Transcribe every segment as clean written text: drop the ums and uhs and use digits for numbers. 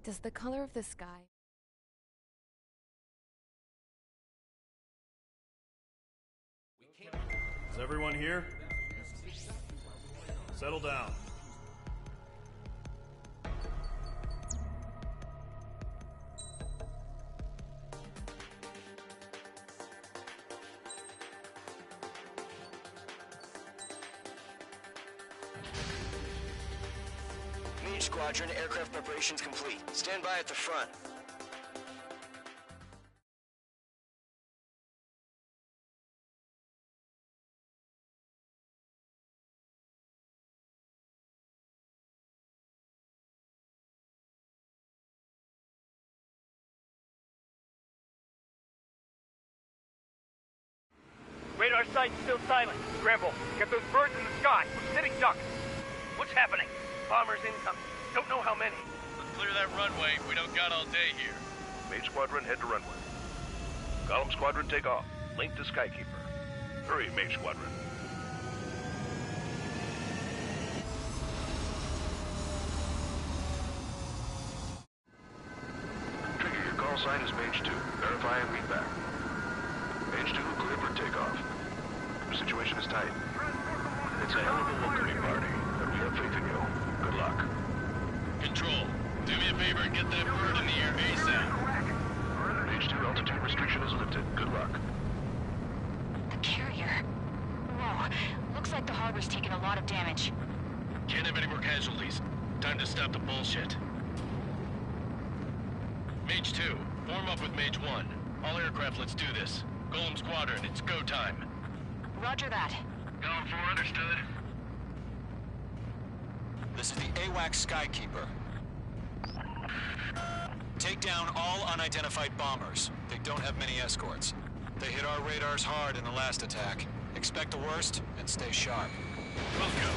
Does the color of the sky... Is everyone here? Settle down. Mage Squadron, aircraft preparations complete. Stand by at the front. Radar site's still silent. Scramble. Get those birds in the sky. We're sitting ducks. What's happening? Bombers incoming. Don't know how many. Let's clear that runway. We don't got all day here. Mage Squadron, head to runway. Golem Squadron, take off. Link to Skykeeper. Hurry, Mage Squadron. Trigger, your call sign is Mage 2. Verify and meet back. Mage 2, clear for takeoff. Your situation is tight. It's a hell of a welcoming party, and we have faith in you. Good luck. Control, do me a favor and get that bird in the air ASAP. Mage 2, altitude restriction is lifted. Good luck. The carrier. Whoa. Looks like the harbor's taken a lot of damage. Can't have any more casualties. Time to stop the bullshit. Mage 2, form up with Mage 1. All aircraft, let's do this. Golem Squadron, it's go time. Roger that. Going for, understood. This is the AWACS Skykeeper. Take down all unidentified bombers. They don't have many escorts. They hit our radars hard in the last attack. Expect the worst and stay sharp. Wilco.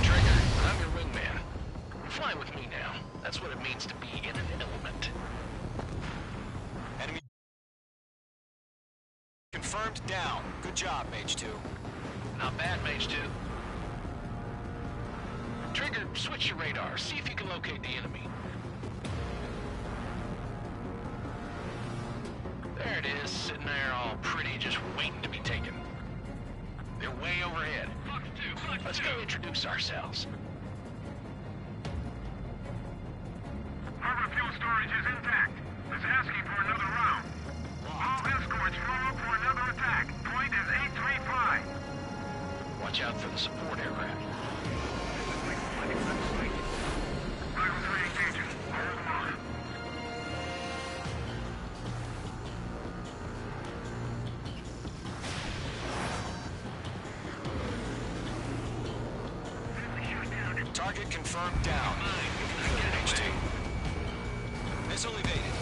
Trigger, I'm your wingman. Fly with me now. That's what it means to be in an element. Enemy confirmed down. Good job, Mage 2. Not bad, Mage 2. Trigger, switch your radar. See if you can locate the enemy. There it is, sitting there all pretty, just waiting to be taken. They're way overhead. Let's go introduce ourselves. Harbor fuel storage is intact. It's asking for another round. All escorts flow up for another attack. Point is 835. Watch out for the support aircraft. Rifle 3 engaging. Hold them on. Target confirmed down. Mage 2. Missile evaded.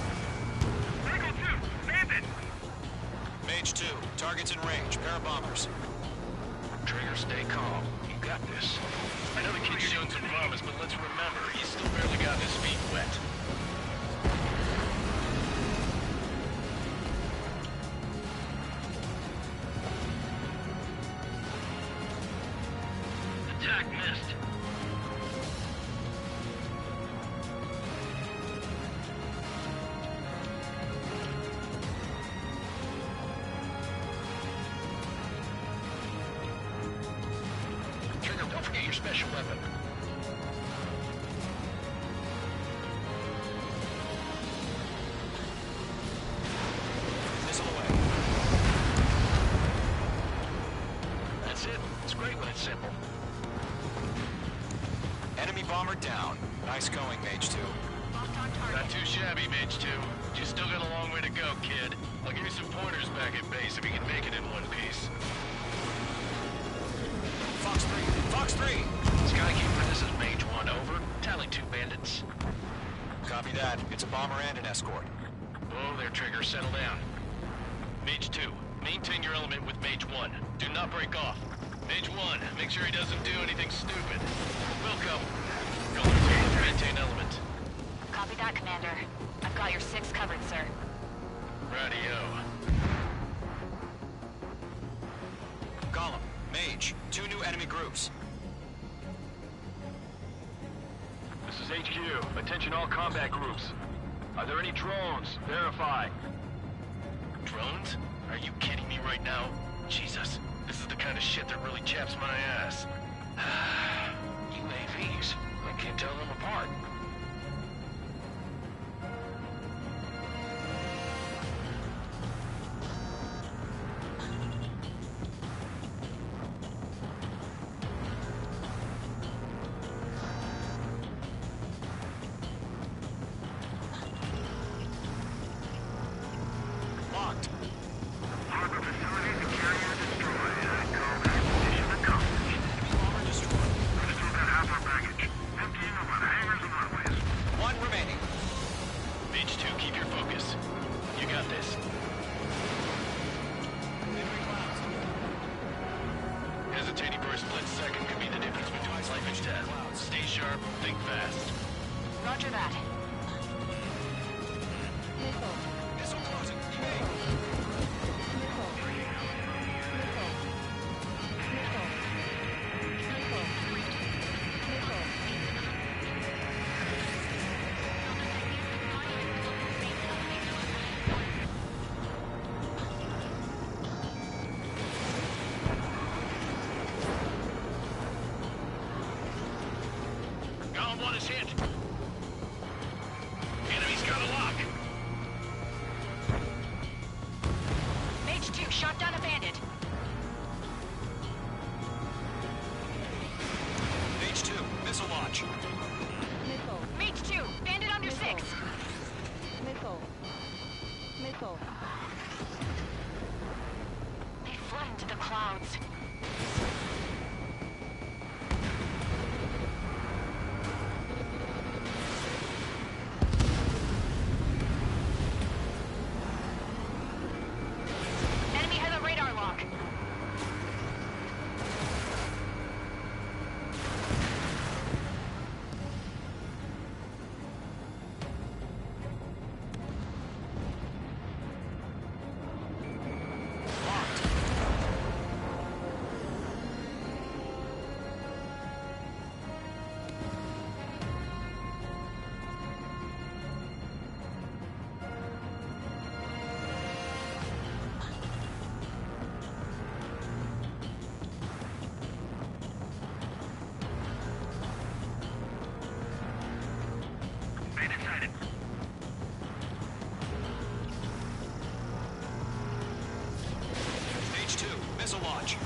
Eagle 2, bandit! Mage 2. Target's in range. Pair of bombers. Trigger, stay calm. You got this. I know the kid's showing some promise, but let's remember, he's still barely gotten his feet wet. Attack missed. Trigger, don't forget your special weapon. Missile away. That's it. It's great when it's simple. Enemy bomber down. Nice going, Mage 2. Not too shabby, Mage 2. You still got a long way to go, kid. I'll give you some pointers back at base if you can make it in one piece. Fox 3. Fox 3! Skykeeper, this is Mage 1, over. Tally 2 bandits. Copy that. It's a bomber and an escort. Whoa there, Trigger. Settle down. Mage 2, maintain your element with Mage 1. Do not break off. Mage 1, make sure he doesn't do anything stupid. Wilco. Golem, maintain element. Copy that, Commander. I've got your 6 covered, sir. Radio. Golem. Mage. 2 new enemy groups. This is HQ. Attention all combat groups. Are there any drones? Verify. Drones? Are you kidding me right now? Jesus, this is the kind of shit that really chaps my ass. UAVs. I can't tell them apart. Locked. Harbor facilities and carrier destroyed. Combat position accomplished. Bomber destroyed. We still got half our baggage. Emptying over the hangars and runways. One remaining. Mage 2, keep your focus. You got this. Enemy clouds. Hesitating for a split second could be the difference between life and death. Stay sharp, think fast. Roger that. Missile closing. Evade. Golem 1 is hit. Enemy's got a lock. Mage 2 shot down a bandit. Mage 2, missile launch. Mage 2, bandit under 6. Missile. Missile. They fled into the clouds. Enemy has a radar lock. Bandit sighted. Mage 2, missile launch.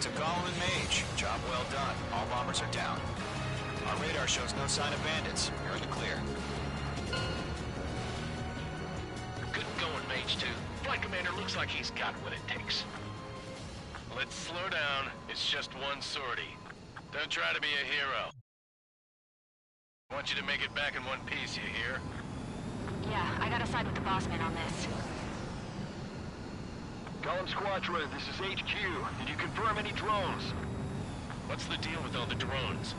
To Golem and Mage, job well done. All bombers are down. Our radar shows no sign of bandits. You're in the clear. Good going, Mage 2. Flight Commander looks like he's got what it takes. Let's slow down. It's just one sortie. Don't try to be a hero. I want you to make it back in one piece, you hear? Yeah, I gotta side with the boss man on this. Golem Squadron, this is HQ. Did you confirm any drones? What's the deal with all the drones?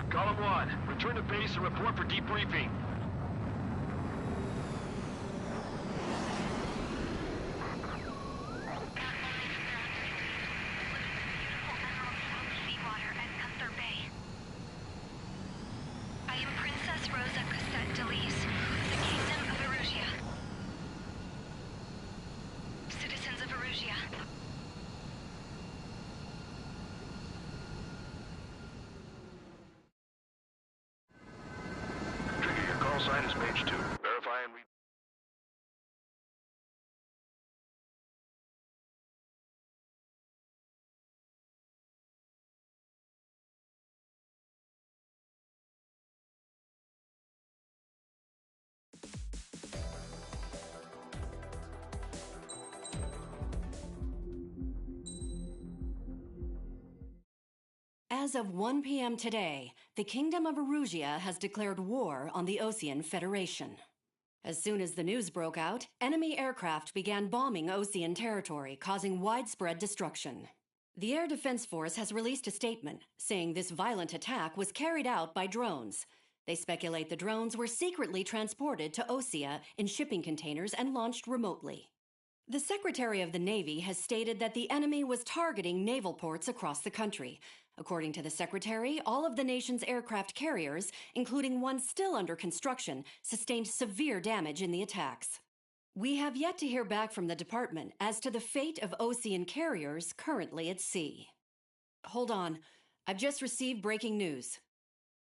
Golem 1, return to base and report for debriefing. Seawater at Gunther Bay. I am Princess Rosa Cassette Delis, the Kingdom of Erusia. Citizens of Erusia. Trigger, your call sign is Mage 2. Verify and As of 1 p.m. today, the Kingdom of Erusia has declared war on the Osean Federation. As soon as the news broke out, enemy aircraft began bombing Osean territory, causing widespread destruction. The Air Defense Force has released a statement saying this violent attack was carried out by drones. They speculate the drones were secretly transported to Osea in shipping containers and launched remotely. The Secretary of the Navy has stated that the enemy was targeting naval ports across the country. According to the Secretary, all of the nation's aircraft carriers, including one still under construction, sustained severe damage in the attacks. We have yet to hear back from the department as to the fate of Osean carriers currently at sea. Hold on. I've just received breaking news.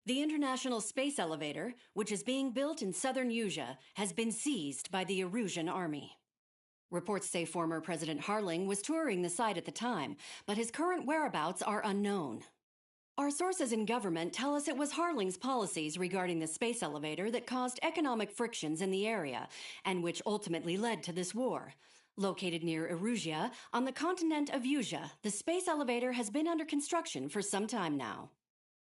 The International Space Elevator, which is being built in southern Usea, has been seized by the Erusian army. Reports say former President Harling was touring the site at the time, but his current whereabouts are unknown. Our sources in government tell us it was Harling's policies regarding the space elevator that caused economic frictions in the area, and which ultimately led to this war. Located near Erusea, on the continent of Usea, the space elevator has been under construction for some time now.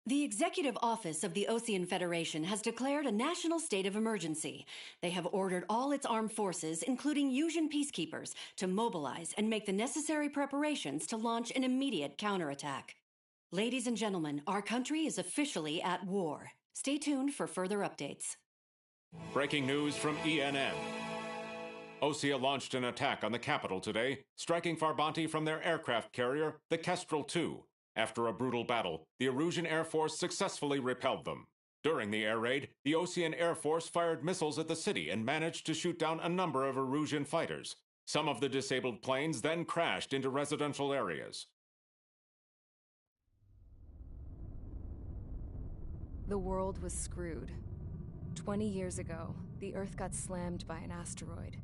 The Executive Office of the Osean Federation has declared a national state of emergency. They have ordered all its armed forces, including Usian peacekeepers, to mobilize and make the necessary preparations to launch an immediate counterattack. Ladies and gentlemen, our country is officially at war. Stay tuned for further updates. Breaking news from ENN. Osea launched an attack on the capital today, striking Farbanti from their aircraft carrier, the Kestrel II. After a brutal battle, the Erusian Air Force successfully repelled them. During the air raid, the Osean Air Force fired missiles at the city and managed to shoot down a number of Erusian fighters. Some of the disabled planes then crashed into residential areas. The world was screwed. 20 years ago, the Earth got slammed by an asteroid.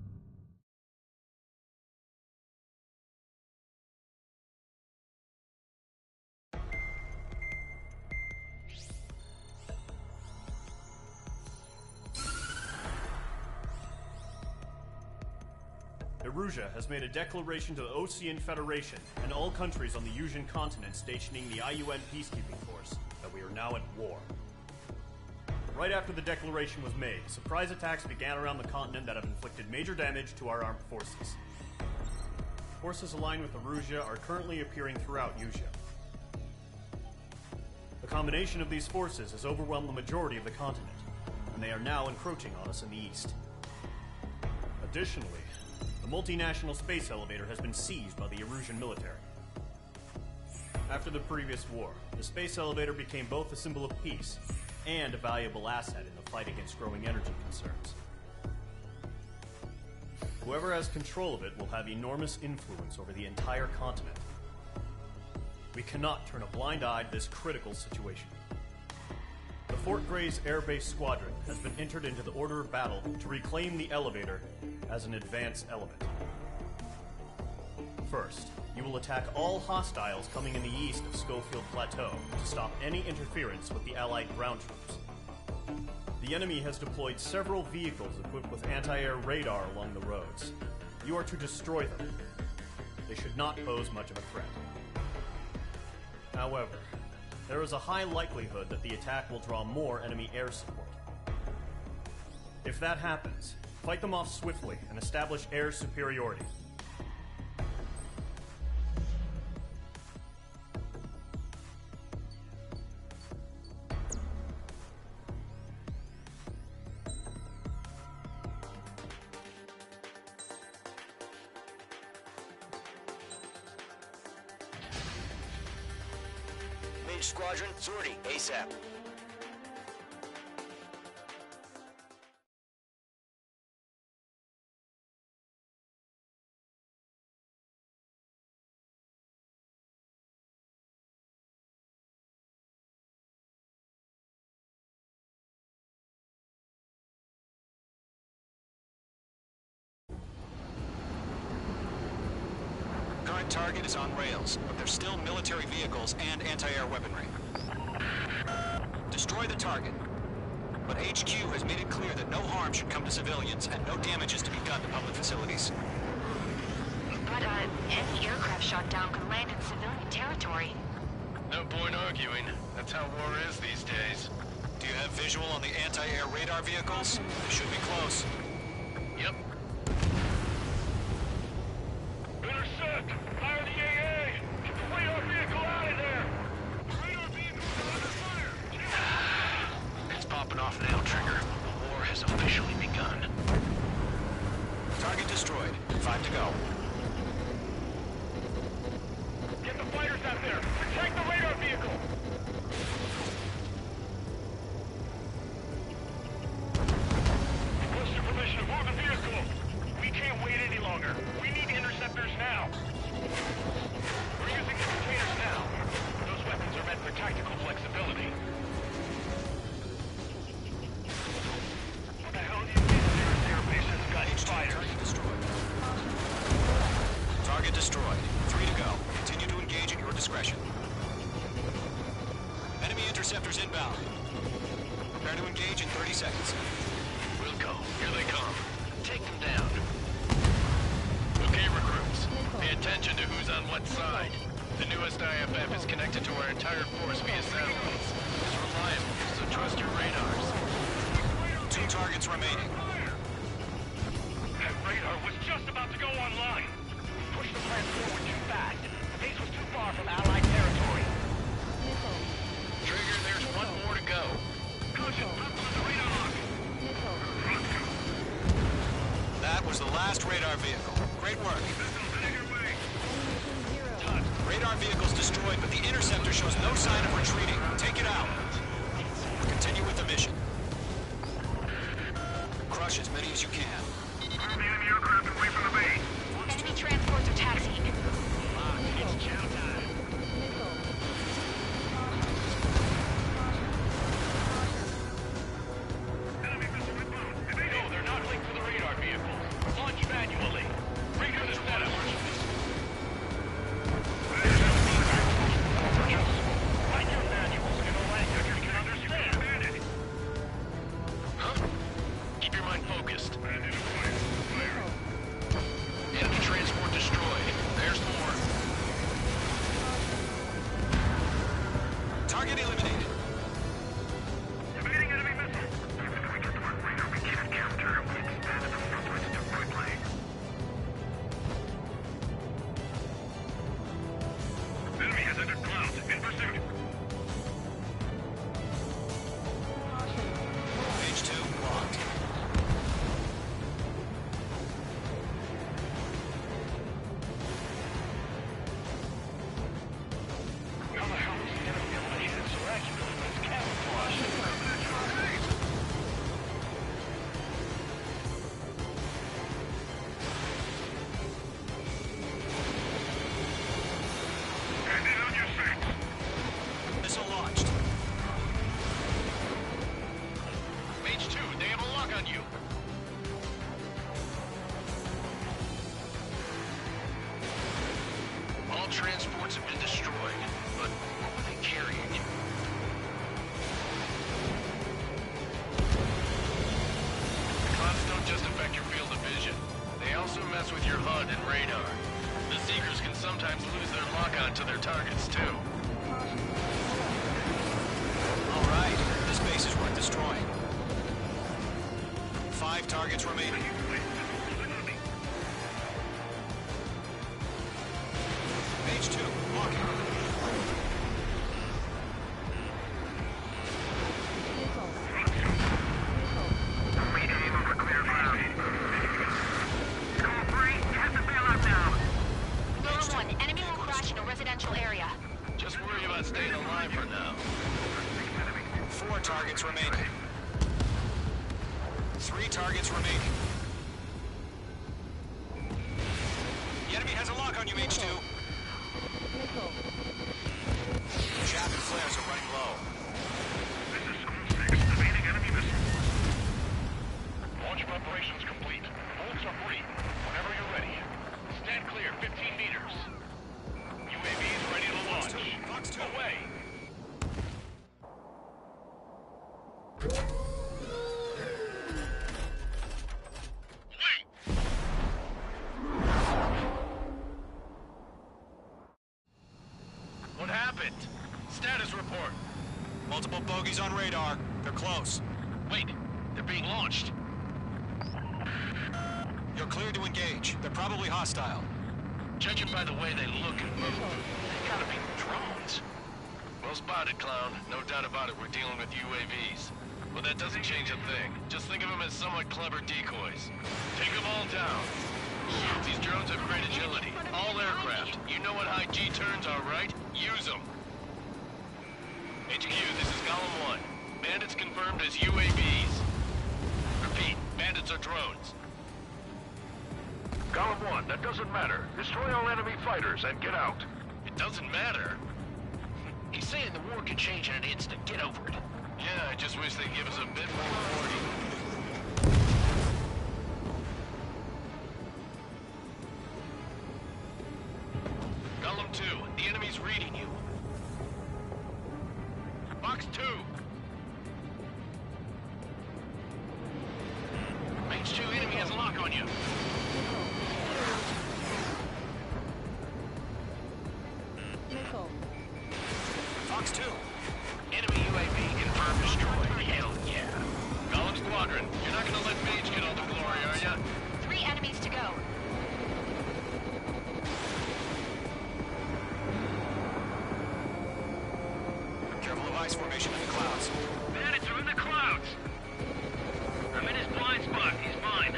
Erusea has made a declaration to the Osean Federation and all countries on the Usian continent stationing the IUN peacekeeping force that we are now at war. Right after the declaration was made, surprise attacks began around the continent that have inflicted major damage to our armed forces. Forces aligned with Erusea are currently appearing throughout Usea. The combination of these forces has overwhelmed the majority of the continent, and they are now encroaching on us in the east. Additionally, the multinational space elevator has been seized by the Erusian military. After the previous war, the space elevator became both a symbol of peace and a valuable asset in the fight against growing energy concerns. Whoever has control of it will have enormous influence over the entire continent. We cannot turn a blind eye to this critical situation. The Fort Grays Air Base Squadron has been entered into the order of battle to reclaim the elevator as an advance element. First, you will attack all hostiles coming in the east of Schofield Plateau to stop any interference with the Allied ground troops. The enemy has deployed several vehicles equipped with anti-air radar along the roads. You are to destroy them. They should not pose much of a threat. However, there is a high likelihood that the attack will draw more enemy air support. If that happens, fight them off swiftly and establish air superiority. Mage Squadron, sortie, ASAP. Current target is on rails, but there's still military vehicles and anti-air weaponry. Destroy the target. But HQ has made it clear that no harm should come to civilians and no damage is to be done to public facilities. But, any aircraft shot down could land in civilian territory. No point arguing. That's how war is these days. Do you have visual on the anti-air radar vehicles? They should be close. Yep. Intercept! Fire the AA! Get the radar vehicle out of there! Radar vehicle under fire! It's popping off now, Trigger. The war has officially begun. Target destroyed. 5 to go. target destroyed. 3 to go. Continue to engage at your discretion. Enemy interceptors inbound. Prepare to engage in 30 seconds. Wilco, here they come. Take them down. Okay, recruits. Pay attention to who's on what side. The newest IFF is connected to our entire force via satellites. It's reliable, so trust your radars. 2 targets remaining. That radar was just about to go online. Pushed the plan forward too fast. The base was too far from Allied territory. Missile. Trigger, there's one more to go. Caution, pop on the radar lock. Missile. That was the last radar vehicle. Great work. Missiles heading your way. Enemy Mission 0. Radar vehicle's destroyed, but the interceptor shows no sign of retreating. Take it out. Continue with the mission. Crush as many as you can. Move the enemy aircraft away from the base. Enemy transports are taxiing. It's chow time. Missile. Enemy missile inbound. No, they're not linked to the radar vehicles. Launch manually. Redo the setup. Write your manuals in a language you can understand. Huh? Keep your mind focused. Bandit acquired. Clear. Enemy transport destroyed. There's more. Target eliminated. Evading enemy missile. If we get to our radar, we can't capture him. We can stand in the front to quickly. Enemy has entered clouds. In pursuit. Page 2, locked. How the hell is the enemy eliminated so accurately with its camouflage? Bandit on your six. Missile launched. Mage 2, they have a lock on you. All transports have been destroyed, but what were they carrying? The clouds don't just affect your field of vision. They also mess with your HUD and radar. The Seekers can sometimes lose their lock-on to their targets, too. All right, this base is worth destroying. 5 targets remaining. Page 2, locking. Missile. We aim over clear ground. Call 3, you have to bail out now. Golem 1, enemy will crash in a residential area. Just worry about staying alive for now. 4 targets remaining. 3 targets remaining. The enemy has a lock on you, H2. Missile. Chaff and flares are running low. This is School 6, evading enemy missile. Launch preparations complete. Bolts are free. Whenever you're ready. Stand clear, 15 meters. UAVs ready to launch. Fox 2. Away. What happened? Status report. Multiple bogies on radar. They're close. Wait, they're being launched. You're cleared to engage. They're probably hostile. Judging by the way they look and move, they gotta be drones. Well spotted, clown. No doubt about it, we're dealing with UAVs. But that doesn't change a thing. Just think of them as somewhat clever decoys. Take them all down. These drones have great agility. All aircraft. You know what high G turns are, right? Use them. HQ, this is Golem 1. Bandits confirmed as UAVs. Repeat, bandits are drones. Golem 1, that doesn't matter. Destroy all enemy fighters and get out. It doesn't matter. He's saying the war could change in an instant. Get over it. Yeah, I just wish they'd give us a bit more warning. 2, the enemy's reading you. Fox 2. Mage 2, enemy has a lock on you. Missile. Fox 2. Enemy UAV confirmed destroyed. Hell yeah. Golem Squadron, you're not gonna let Mage get all the glory, are ya? 3 enemies to go. Careful of ice formation in the clouds. Bandits are in the clouds. I'm in his blind spot. He's mine.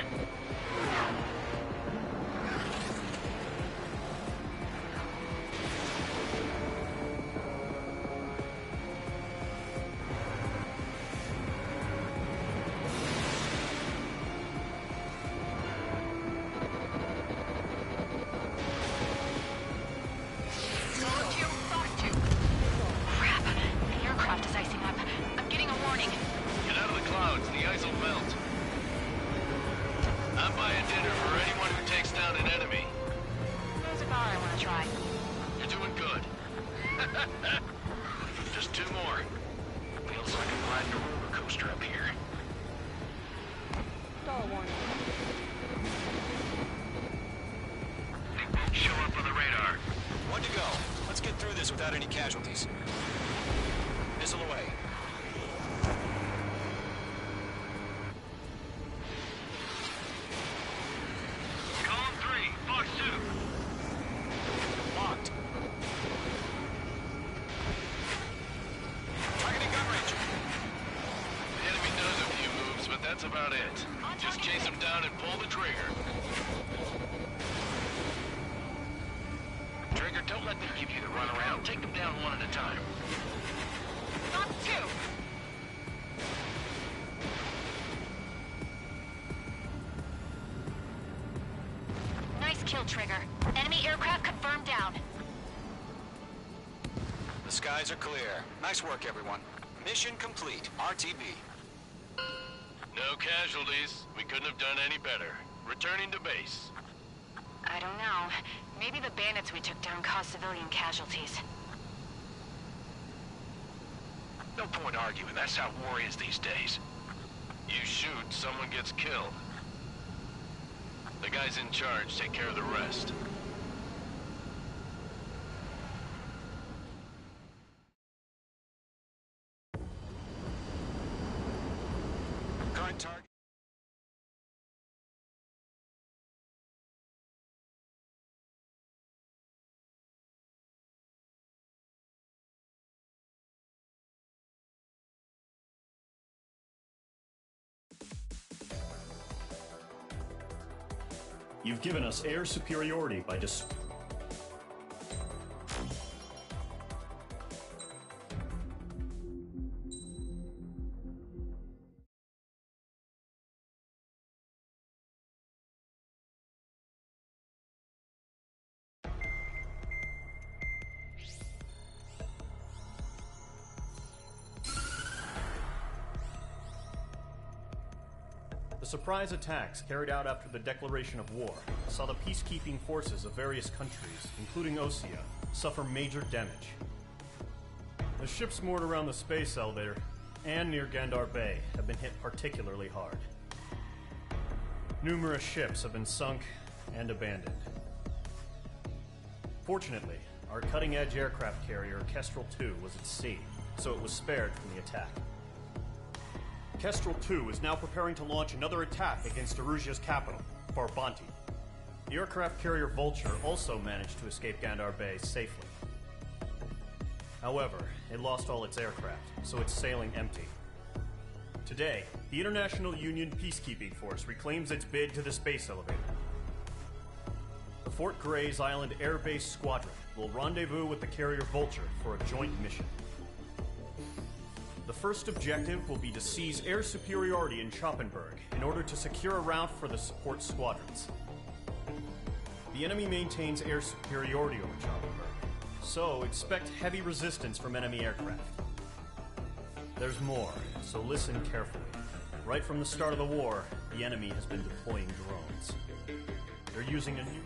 Just 2 more. Feels like I'm riding a roller coaster up here. Stall warning. They won't show up on the radar. 1 to go. Let's get through this without any casualties. Missile away. Column 3, Fox 2. Locked. Targeting gun range. The enemy does a few moves, but that's about it. Just chase him down and pull the trigger. Trigger, don't let them give you the runaround. Take them down one at a time. Fox 2. Nice kill, Trigger. Enemy aircraft confirmed down. The skies are clear. Nice work, everyone. Mission complete. RTB. No casualties. We couldn't have done any better. Returning to base. I don't know. Maybe the bandits we took down caused civilian casualties. No point arguing. That's how war is these days. You shoot, someone gets killed. The guys in charge take care of the rest. Current target. You've given us air superiority by The surprise attacks carried out after the declaration of war saw the peacekeeping forces of various countries, including Osea, suffer major damage. The ships moored around the space elevator and near Gandar Bay have been hit particularly hard. Numerous ships have been sunk and abandoned. Fortunately, our cutting-edge aircraft carrier Kestrel 2 was at sea, so it was spared from the attack. Kestrel 2 is now preparing to launch another attack against Erusia's capital, Farbanti. The aircraft carrier Vulture also managed to escape Gandar Bay safely. However, it lost all its aircraft, so it's sailing empty. Today, the International Union Peacekeeping Force reclaims its bid to the space elevator. The Fort Grays Island Air Base Squadron will rendezvous with the carrier Vulture for a joint mission. The first objective will be to seize air superiority in Schoppenberg in order to secure a route for the support squadrons. The enemy maintains air superiority over Schoppenberg, so expect heavy resistance from enemy aircraft. There's more, so listen carefully. Right from the start of the war, the enemy has been deploying drones. They're using a new